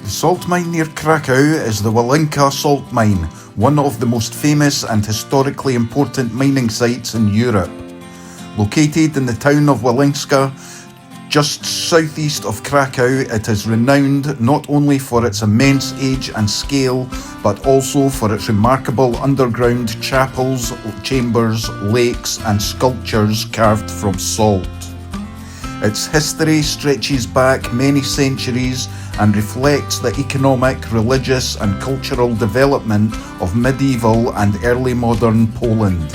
The salt mine near Krakow is the Wieliczka Salt Mine, one of the most famous and historically important mining sites in Europe. Located in the town of Wieliczka, just southeast of Krakow, it is renowned not only for its immense age and scale, but also for its remarkable underground chapels, chambers, lakes and sculptures carved from salt. Its history stretches back many centuries and reflects the economic, religious and cultural development of medieval and early modern Poland.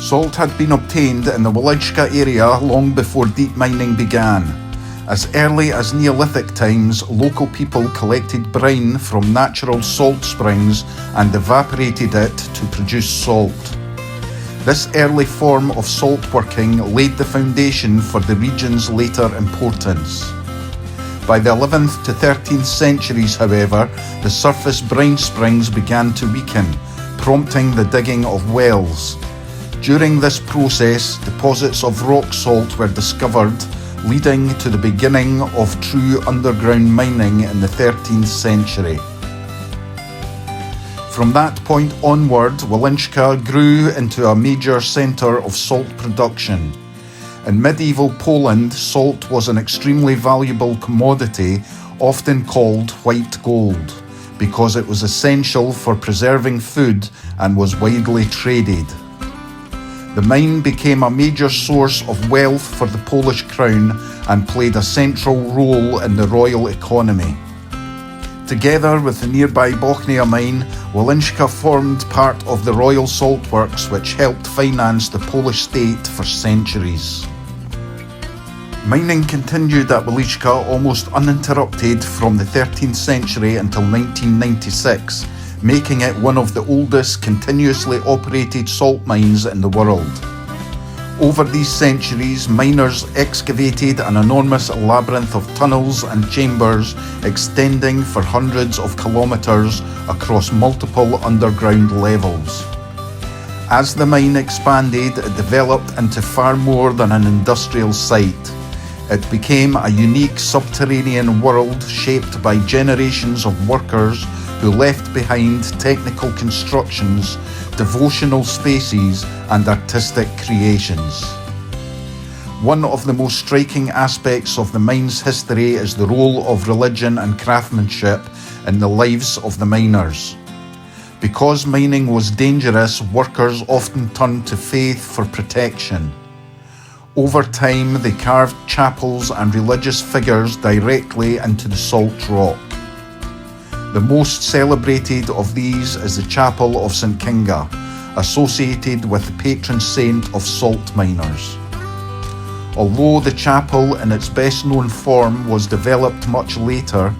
Salt had been obtained in the Wieliczka area long before deep mining began. As early as Neolithic times, local people collected brine from natural salt springs and evaporated it to produce salt. This early form of salt working laid the foundation for the region's later importance. By the 11th to 13th centuries, however, the surface brine springs began to weaken, prompting the digging of wells. During this process, deposits of rock salt were discovered, leading to the beginning of true underground mining in the 13th century. From that point onward, Wieliczka grew into a major centre of salt production. In medieval Poland, salt was an extremely valuable commodity, often called white gold, because it was essential for preserving food and was widely traded. The mine became a major source of wealth for the Polish crown and played a central role in the royal economy. Together with the nearby Bochnia mine, Wieliczka formed part of the Royal Salt Works, which helped finance the Polish state for centuries. Mining continued at Wieliczka almost uninterrupted from the 13th century until 1996, making it one of the oldest continuously operated salt mines in the world. Over these centuries, miners excavated an enormous labyrinth of tunnels and chambers extending for hundreds of kilometres across multiple underground levels. As the mine expanded, it developed into far more than an industrial site. It became a unique subterranean world shaped by generations of workers who left behind technical constructions, devotional spaces and artistic creations. One of the most striking aspects of the mine's history is the role of religion and craftsmanship in the lives of the miners. Because mining was dangerous, workers often turned to faith for protection. Over time, they carved chapels and religious figures directly into the salt rock. The most celebrated of these is the Chapel of St Kinga, associated with the patron saint of salt miners. Although the chapel in its best known form was developed much later,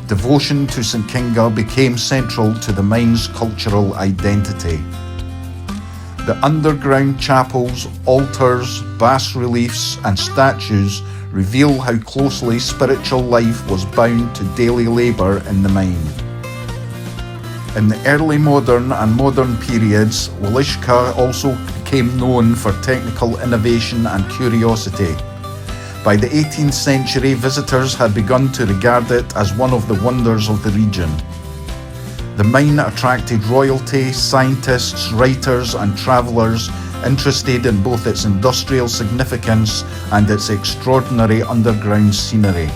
devotion to St Kinga became central to the mine's cultural identity. The underground chapels, altars, bas-reliefs and statues reveal how closely spiritual life was bound to daily labour in the mine. In the early modern and modern periods, Wieliczka also became known for technical innovation and curiosity. By the 18th century, visitors had begun to regard it as one of the wonders of the region. The mine attracted royalty, scientists, writers and travellers interested in both its industrial significance and its extraordinary underground scenery.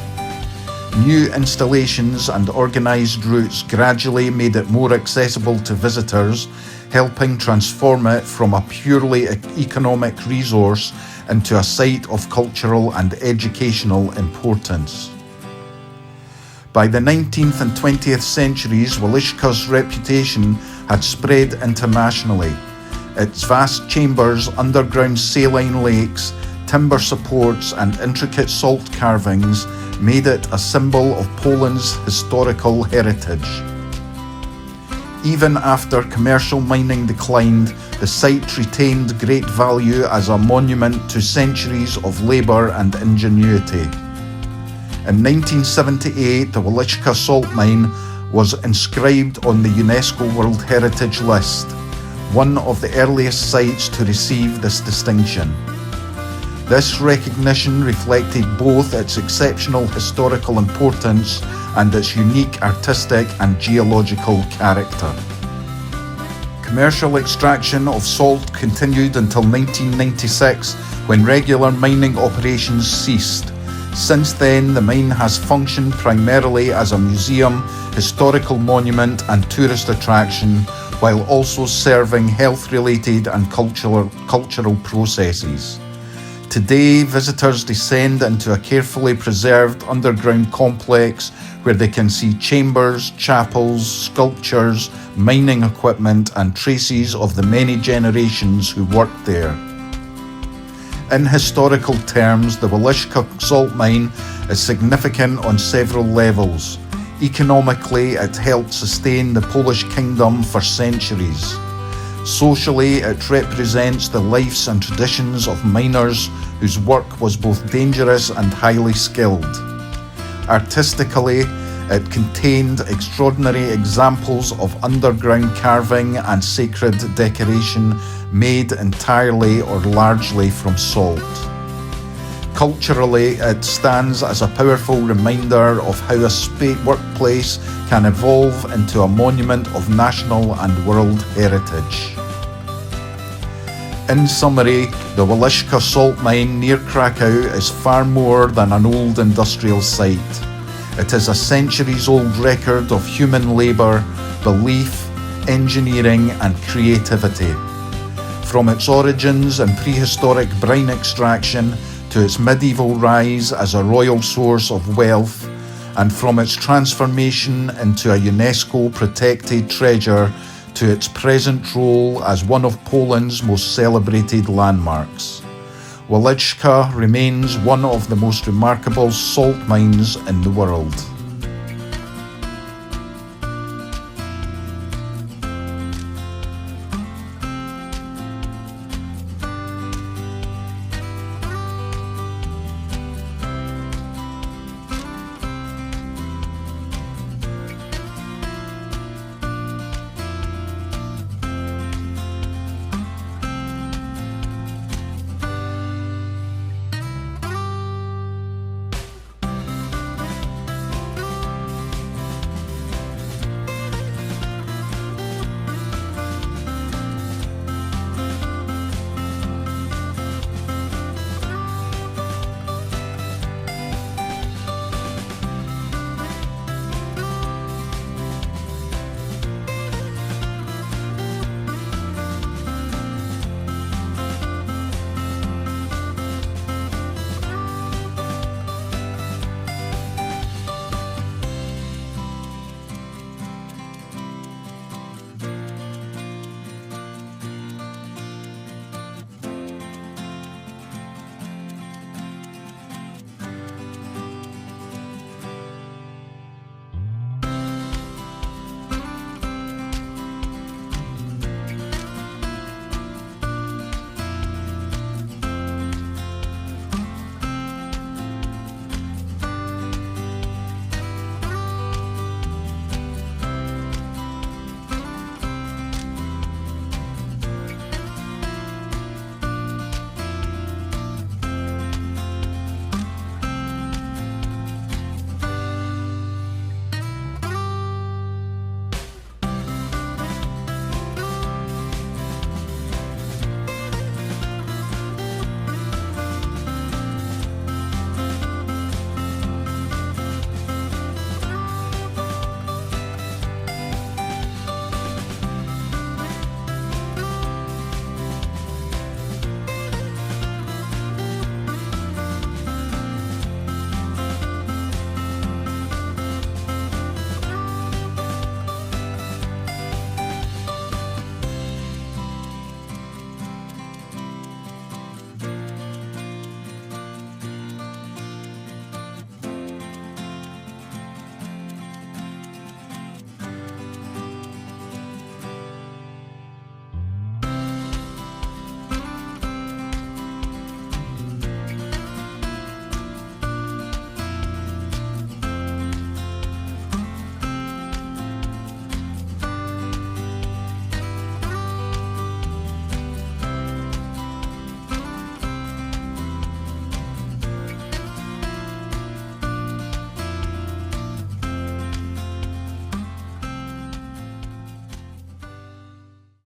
New installations and organised routes gradually made it more accessible to visitors, helping transform it from a purely economic resource into a site of cultural and educational importance. By the 19th and 20th centuries, Wieliczka's reputation had spread internationally. Its vast chambers, underground saline lakes, timber supports and intricate salt carvings made it a symbol of Poland's historical heritage. Even after commercial mining declined, the site retained great value as a monument to centuries of labour and ingenuity. In 1978, the Wieliczka Salt Mine was inscribed on the UNESCO World Heritage List, one of the earliest sites to receive this distinction. This recognition reflected both its exceptional historical importance and its unique artistic and geological character. Commercial extraction of salt continued until 1996, when regular mining operations ceased. Since then, the mine has functioned primarily as a museum, historical monument and tourist attraction, while also serving health-related and cultural processes. Today, visitors descend into a carefully preserved underground complex where they can see chambers, chapels, sculptures, mining equipment and traces of the many generations who worked there. In historical terms, the Wieliczka Salt Mine is significant on several levels. Economically, it helped sustain the Polish kingdom for centuries. Socially, it represents the lives and traditions of miners whose work was both dangerous and highly skilled. Artistically, it contained extraordinary examples of underground carving and sacred decoration made entirely or largely from salt. Culturally, it stands as a powerful reminder of how a workplace can evolve into a monument of national and world heritage. In summary, the Wieliczka Salt Mine near Krakow is far more than an old industrial site. It is a centuries-old record of human labour, belief, engineering and creativity. From its origins in prehistoric brine extraction to its medieval rise as a royal source of wealth, and from its transformation into a UNESCO-protected treasure to its present role as one of Poland's most celebrated landmarks. Wieliczka remains one of the most remarkable salt mines in the world.